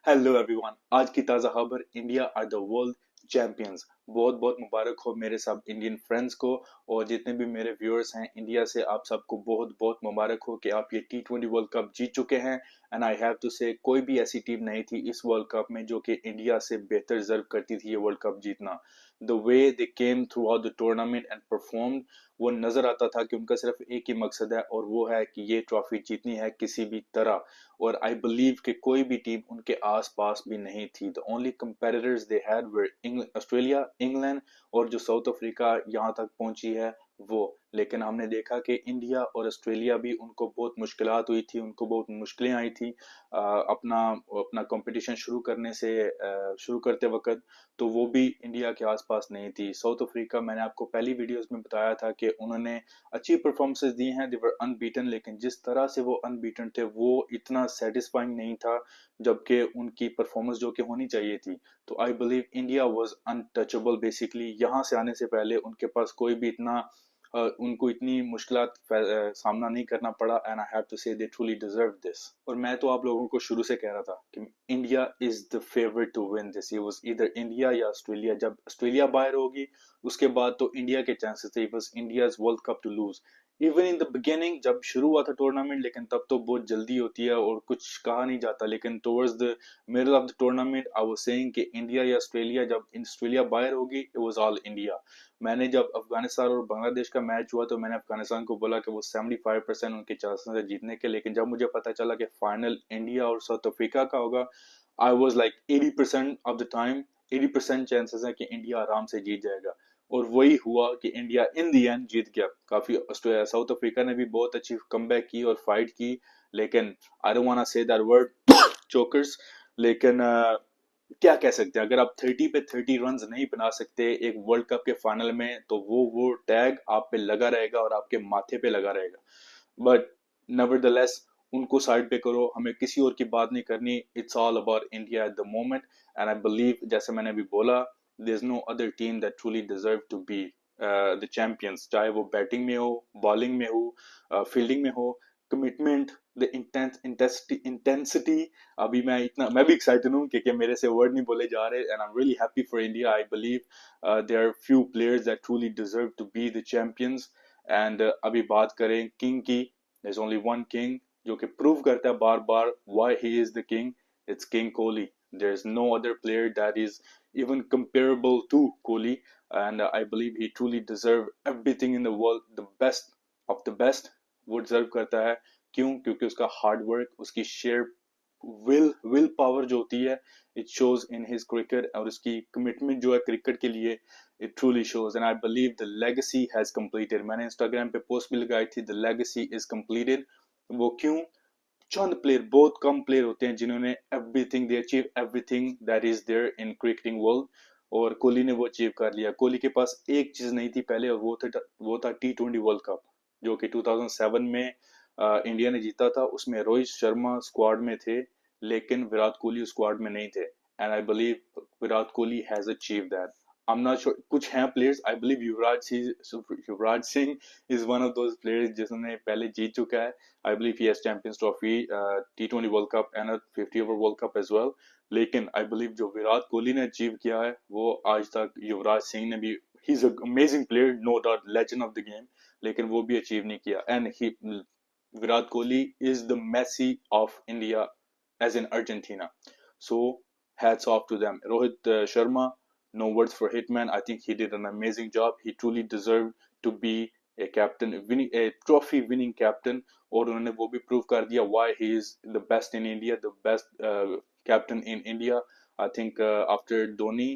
Hello everyone. आज की ताज़ा खबर, India are the world champions. बहुत बहुत मुबारक हो मेरे सब इंडियन फ्रेंड्स को, और जितने भी मेरे व्यूअर्स हैं इंडिया से, आप सबको बहुत बहुत मुबारक हो कि आप ये T20 वर्ल्ड कप जीत चुके हैं। एंड आई हैव टू से, कोई भी ऐसी टीम नहीं थी इस वर्ल्ड कप में जो कि इंडिया से बेहतर डिजर्व करती थी ये वर्ल्ड कप जीतना। The way they came through out the tournament and perform, वो नजर आता था कि उनका सिर्फ एक ही मकसद है, और वो है कि ये ट्रॉफी जीतनी है किसी भी तरह। और आई बिलीव कि कोई भी टीम उनके आस पास भी नहीं थी। The only competitors they had were Australia, England, और जो साउथ अफ्रीका यहाँ तक पहुंची है वो। लेकिन हमने देखा कि इंडिया और ऑस्ट्रेलिया भी, उनको बहुत मुश्किलात हुई थी, उनको बहुत मुश्किलें आई थी अपना अपना कंपटीशन शुरू करते वक्त। तो वो भी इंडिया के आसपास नहीं थी। साउथ अफ्रीका, मैंने आपको पहली वीडियोस में बताया था कि उन्होंने अच्छी परफॉर्मेंसेस दी हैं, दे वर अनबीटन, लेकिन जिस तरह से वो अनबीटन थे वो इतना सेटिस्फाइंग नहीं था जबकि उनकी परफॉर्मेंस जो कि होनी चाहिए थी। तो I believe India was untouchable basically. यहाँ से आने से पहले उनके पास कोई भी उनको इतनी मुश्किलात सामना नहीं करना पड़ा। एंड आई हैव टू से दे ट्रूली डिजर्व दिस। और मैं तो आप लोगों को शुरू से कह रहा था कि India is the favourite to win this. ये वाज ईदर इंडिया या ऑस्ट्रेलिया। जब ऑस्ट्रेलिया बाहर होगी उसके बाद तो इंडिया के चांसेस थे, बस India's world cup to lose. Even in the beginning जब शुरू हुआ था टूर्नामेंट, लेकिन तब तो बहुत जल्दी होती है और कुछ कहा नहीं जाता। लेकिन towards the middle of the tournament I was saying कि इंडिया या ऑस्ट्रेलिया, जब ऑस्ट्रेलिया बाहर होगी इट वाज ऑल इंडिया। मैंने जब अफगानिस्तान और बांग्लादेश का मैच हुआ तो मैंने अफगानिस्तान को बोला कि वो 75% उनके चांसेस है जीतने के। लेकिन जब मुझे पता चला कि फाइनल इंडिया और साउथ अफ्रीका का होगा, I was like 80% of the time, 80% chances है कि इंडिया आराम से जीत जाएगा। और वही हुआ कि इंडिया इन दी एंड जीत गया। काफी साउथ अफ्रीका ने भी बहुत अच्छी कमबैक की और फाइट की। लेकिन I don't want to say that word, chokers. लेकिन क्या कह सकते हैं, अगर आप 30 पे 30 रन नहीं बना सकते एक वर्ल्ड कप के फाइनल में, तो वो टैग आप पे लगा रहेगा और आपके माथे पे लगा रहेगा। बट नेवरदलेस, उनको साइड पे करो, हमें किसी और की बात नहीं करनी। It's all about India at the moment. And I believe, जैसे मैंने अभी बोला, there is no other team that truly deserve to be the champions. चाहे वो बैटिंग में हो, बॉलिंग में हो, फील्डिंग में हो, कमिटमेंट, द इंटेंसिटी। अभी मैं भी एक्साइटेड हूँ क्योंकि मेरे से वर्ड नहीं बोले जा रहे। And I am really happy for India. I believe there are few players that truly deserve to be the champions. And अभी बात करें किंग की, there is only one king जो कि प्रूव करता है बार बार why he is the king. It's king Kohli. There is no other player that is even comparable to Kohli, and I believe he truly deserve everything in the world, the best of the best वो deserve करता है। क्यों? क्योंकि उसका hard work, उसकी share will power जो होती है, it shows in his cricket, और उसकी कमिटमेंट जो है क्रिकेट के लिए, it truly shows. And I believe the legacy has completed. मैंने इंस्टाग्राम पे पोस्ट भी लगाई थी, द लेगेसी इज कंप्लीटेड। वो क्यों? चंद प्लेयर, बहुत कम प्लेयर होते हैं जिन्होंने everything, they achieve everything that is there in cricketing world, और कोहली ने वो अचीव कर लिया। कोहली के पास एक चीज नहीं थी पहले, और वो था T20 वर्ल्ड कप, जो कि 2007 में इंडिया ने जीता था। उसमें रोहित शर्मा स्क्वाड में थे, लेकिन विराट कोहली उस स्क्वाड में नहीं थे। And I believe Virat Kohli has achieve that. I am not sure, कुछ हैं players, I believe Yuvraj Singh is one of those players जिसने पहले जीत चुका है। I believe he has Champions Trophy, T20 World Cup and a 50 over World Cup as well. लेकिन I believe जो विराट कोहली ने achieve किया है वो आज तक युवराज सिंह ने भी, he's an amazing player, no doubt, legend of the game, लेकिन वो भी अचीव नहीं किया। And Virat Kohli is the Messi of India as in Argentina. So hats off to them. Rohit Sharma, no words for Hitman. I think he did an amazing job. He truly deserved to be a trophy winning captain, और उन्होंने वो भी prove कर दिया why he is the best in India, the best captain in India. I think after Dhoni,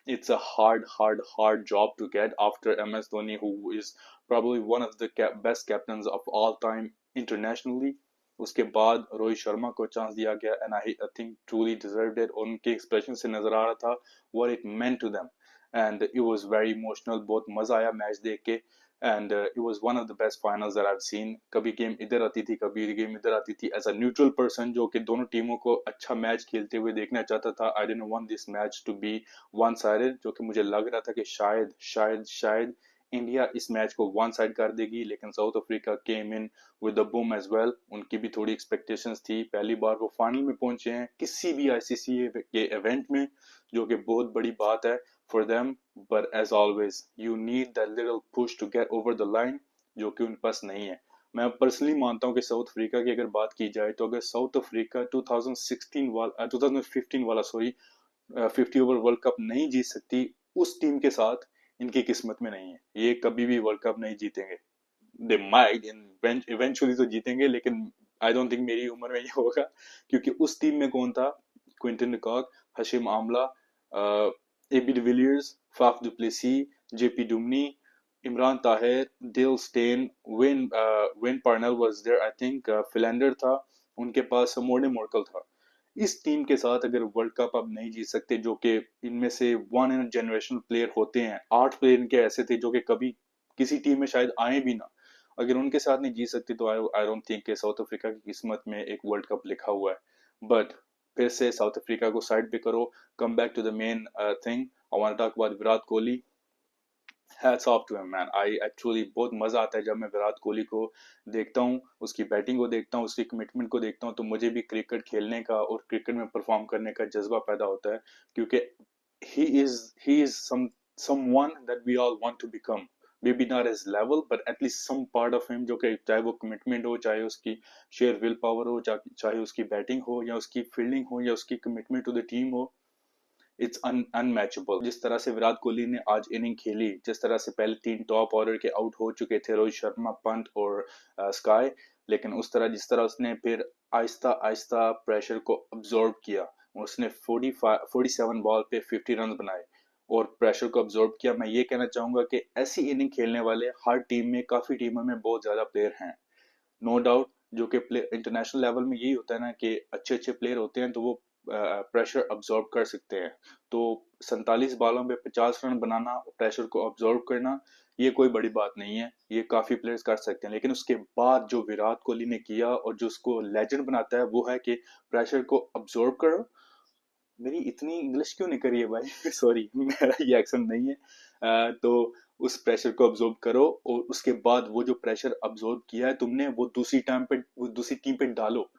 it's a hard job to get after MS Dhoni, who is probably one of the best captains of all time internationally. उसके बाद रोहित शर्मा को chance दिया गया, and I think truly deserved it. उनके expression से नजर आ रहा था what it meant to them, and it was very emotional. बहुत मजा आया मैच देख के, and it was one of the best finals that I've seen. कभी गेम इधर आती थी, कभी गेम इधर आती थी। एज अ न्यूट्रल पर्सन जो कि दोनों टीमों को अच्छा मैच खेलते हुए देखना चाहता था, I didn't want this match to be one sided, जो कि मुझे लग रहा था कि शायद शायद शायद इंडिया इस मैच को वन साइड कर देगी, लेकिन South Africa came in with the boom as well. उनकी भी थोड़ी एक्सपेक्टेशंस थी, पहली बार वो फाइनल में पहुंचे हैं किसी भी आईसीसी के इवेंट में, जो कि बहुत बड़ी बात है for them. But as always you need that little push to get over the line, जो कि उनके पास नहीं है। मैं पर्सनली मानता हूं कि साउथ अफ्रीका की अगर बात की जाए, तो अगर साउथ अफ्रीका 2015 वाला सॉरी 50 ओवर वर्ल्ड कप नहीं जीत सकती, उस टीम के साथ इनकी किस्मत में नहीं है, ये कभी भी वर्ल्ड कप नहीं जीतेंगे। दे माइट इवेंचुअली तो जीतेंगे, लेकिन आई डोंट थिंक मेरी उम्र में ये होगा, क्योंकि उस टीम में कौन था? Quinton de Kock, Hashim Amla, AB de Villiers, Faf du Plessis, JP Duminy, Imran Tahir, Dale Steyn, Wayne Parnell was there, I think Philander था उनके पास, मोर्ने मोर्कल था। इस टीम के साथ अगर वर्ल्ड कप आप नहीं जीत सकते, जो कि इनमें से वन इन जनरेशन प्लेयर होते हैं, 8 प्लेयर इनके ऐसे थे जो कि कभी किसी टीम में शायद आए भी ना, अगर उनके साथ नहीं जीत सकते, तो आई डोंट थिंक कि साउथ अफ्रीका की किस्मत में एक वर्ल्ड कप लिखा हुआ है। बट फिर से साउथ अफ्रीका को साइड पे करो, come back to the main thing. I want to talk about Virat Kohli. Hats off to him man, I actually बहुत मजा आता है जब मैं विराट कोहली को देखता हूँ, उसकी बैटिंग को देखता हूँ, उसकी कमिटमेंट को देखता हूँ, तो मुझे भी क्रिकेट खेलने का और क्रिकेट में परफॉर्म करने का जज्बा पैदा होता है, क्योंकि he is someone that we all want to become, maybe not his level but at least some part of him, जो कि चाहे वो कमिटमेंट हो, चाहे उसकी शेयर विल पावर हो, चाहे उसकी बैटिंग हो या उसकी फील्डिंग हो या उसकी कमिटमेंट टू द टीम हो, इट्स अनमैचेबल। जिस तरह से विराट कोहली ने आज इनिंग खेली, जिस तरह से पहले 3 टॉप ऑर्डर के आउट हो चुके थे, रोहित शर्मा, पंत और स्काई, लेकिन उस तरह जिस तरह उसने फिर आहिस्ता आहिस्ता प्रेशर को अब्जॉर्ब किया, उसने 47 बॉल पे 50 रन बनाए और प्रेशर को अब्जॉर्ब किया। मैं ये कहना चाहूंगा कि ऐसी इनिंग खेलने वाले हर टीम में, काफी टीमों में बहुत ज्यादा प्लेयर हैं, नो डाउट। जो कि इंटरनेशनल लेवल में यही होता है ना, कि अच्छे अच्छे प्लेयर होते हैं तो वो प्रेशर अब्जॉर्ब कर सकते हैं। तो 47 बॉलों पे 50 रन बनाना, प्रेशर को अब्जॉर्ब करना, ये कोई बड़ी बात नहीं है, ये काफी प्लेयर्स कर सकते हैं। लेकिन उसके बाद जो विराट कोहली ने किया और जो उसको लेजेंड बनाता है, वो है कि प्रेशर को अब्जॉर्ब करो। मेरी इतनी इंग्लिश क्यों नहीं करी है भाई सॉरी मेरा ये एक्सेंट नहीं है। तो उस प्रेशर को अब्जॉर्ब करो, और उसके बाद वो जो प्रेशर अब्जॉर्ब किया है तुमने, वो दूसरी टीम पे डालो,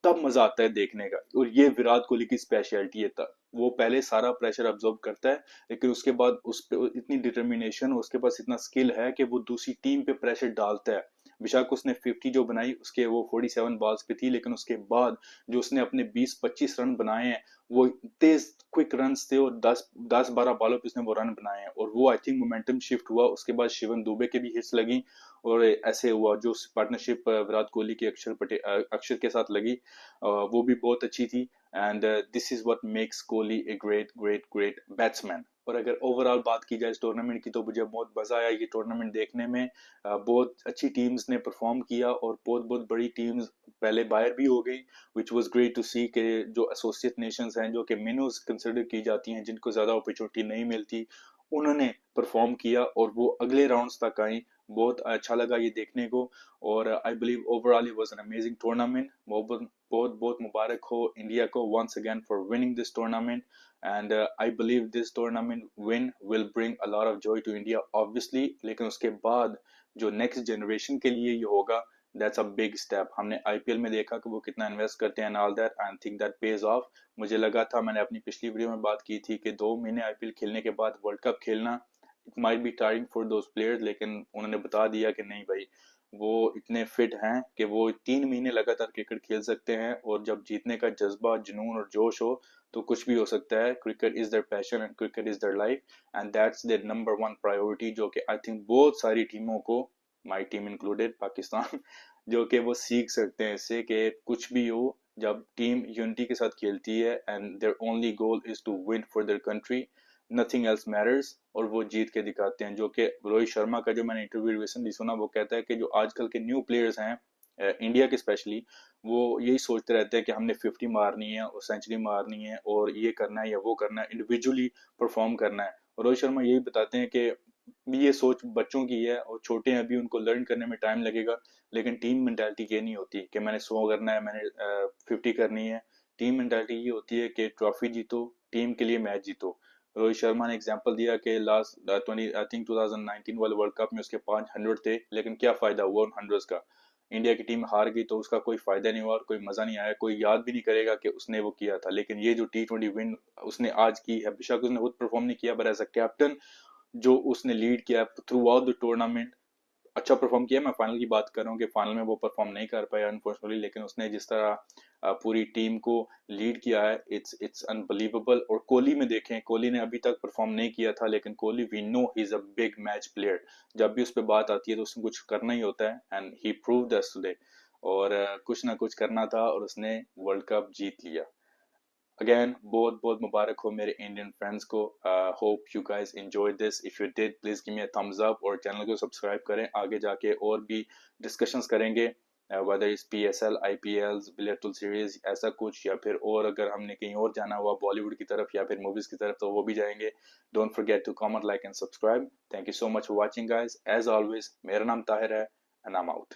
तब मजा आता है देखने का। और ये विराट कोहली की स्पेशलिटी है, तब वो पहले सारा प्रेशर अब्जॉर्ब करता है, लेकिन उसके बाद उस पे इतनी डिटर्मिनेशन, उसके पास इतना स्किल है कि वो दूसरी टीम पे प्रेशर डालता है। बेशक उसने 50 जो बनाई, उसके वो 47 बॉल्स पे थी, लेकिन उसके बाद जो उसने अपने 20-25 रन बनाए हैं, वो तेज क्विक रन्स थे, और 10-12 बॉलों पे उसने वो रन बनाए हैं, और वो आई थिंक मोमेंटम शिफ्ट हुआ। उसके बाद शिवम दुबे के भी हिट्स लगी, और ऐसे हुआ जो पार्टनरशिप विराट कोहली की अक्षर के साथ लगी, वो भी बहुत अच्छी थी। And this is what makes Kohli a great great great batsman. और अगर ओवरऑल बात की जाए इस टूर्नामेंट की, तो मुझे बहुत मजा आया ये टूर्नामेंट देखने में। बहुत अच्छी टीम्स ने परफॉर्म किया, और बहुत बहुत बड़ी टीम्स पहले बाहर भी हो गई, विच वॉज ग्रेट टू सी के जो एसोसिएट नेशंस हैं, जो कि मिनोज कंसिडर की जाती हैं, जिनको ज्यादा अपॉर्चुनिटी नहीं मिलती, उन्होंने परफॉर्म किया और वो अगले राउंड्स तक आई। बहुत अच्छा लगा ये देखने को, और I believe overall it was an amazing tournament. बहुत बहुत बहुत मुबारक हो इंडिया को once again for winning this tournament, and I believe this tournament win will bring a lot of joy to India obviously, लेकिन उसके बाद जो नेक्स्ट जनरेशन के लिए ये होगा, दैट्स अ बिग स्टेप। हमने आईपीएल में देखा कि वो कितना इन्वेस्ट करते हैं, all that, I think that page of. मुझे लगा था, मैंने अपनी पिछली वीडियो में बात की थी कि 2 महीने आईपीएल खेलने के बाद वर्ल्ड कप खेलना, it might be tiring for those players, लेकिन उन्होंने बता दिया कि नहीं भाई, वो इतने फिट हैं कि वो 3 महीने लगातार क्रिकेट खेल सकते हैं, और जब जीतने का जज्बा, जुनून और जोश हो, तो कुछ भी हो सकता है। Cricket is their passion and cricket is their life, and that's their number 1 priority, जो कि आई थिंक बहुत सारी टीमों को, माई टीम इंक्लूडेड पाकिस्तान जो कि वो सीख सकते हैं इससे, कि कुछ भी हो, जब टीम यूनिटी के साथ खेलती है and their only goal is to win for their country, nothing else matters, और वो जीत के दिखाते हैं। जो कि रोहित शर्मा का जो मैंने इंटरव्यू रिसेंटली सुना, वो कहता है कि जो आजकल के न्यू प्लेयर्स हैं इंडिया के स्पेशली, वो यही सोचते रहते हैं कि हमने 50 मारनी है और सेंचुरी मारनी है और ये करना है या वो करना है, इंडिविजुअली परफॉर्म करना है। और रोहित शर्मा यही बताते हैं कि ये सोच बच्चों की है और छोटे हैं अभी, उनको लर्न करने में टाइम लगेगा, लेकिन टीम मेंटालिटी ये नहीं होती कि मैंने 100 करना है, मैंने 50 करनी है। टीम मेंटालिटी ये होती है कि ट्रॉफी जीतो, टीम के लिए मैच जीतो। रोहित शर्मा ने एग्जांपल दिया कि लास्ट 20 आई थिंक 2019 वाले वर्ल्ड कप में उसके 500 थे, लेकिन क्या फायदा हुआ उन हंड्रेड्स का। इंडिया की टीम हार गई तो उसका कोई फायदा नहीं हुआ और कोई मजा नहीं आया, कोई याद भी नहीं करेगा कि उसने वो किया था। लेकिन ये जो T20 विन उसने आज की है, बेशक उसने खुद परफॉर्म नहीं किया, पर एज अ कैप्टन जो उसने लीड किया थ्रू आउट द टूर्नामेंट, अच्छा परफॉर्म किया। मैं फाइनल की बात कर रहा हूँ कि फाइनल में वो परफॉर्म नहीं कर पाया अनफॉर्चुनेटली, लेकिन उसने जिस तरह पूरी टीम को लीड किया है, इट्स अनबिलीवेबल। और कोहली में देखें, कोहली ने अभी तक परफॉर्म नहीं किया था, लेकिन Kohli we know he is a big match player. जब भी उस पर बात आती है तो उसने कुछ करना ही होता है, and he proved us today. और कुछ ना कुछ करना था और उसने वर्ल्ड कप जीत लिया। अगेन बहुत बहुत मुबारक हो मेरे इंडियन फ्रेंड्स को। Hope you guys enjoy this. If you did please give me a thumbs up और चैनल को सब्सक्राइब करें। आगे जाके और भी डिस्कशंस करेंगे, whether is PSL, IPL, billiard series, ऐसा कुछ, या फिर और अगर हमने कहीं और जाना हुआ बॉलीवुड की तरफ या फिर मूवीज की तरफ तो वो भी जाएंगे। Don't forget to comment, like and subscribe. Thank you so much for watching guys. As always मेरा नाम ताहिर है एंड आई एम आउट।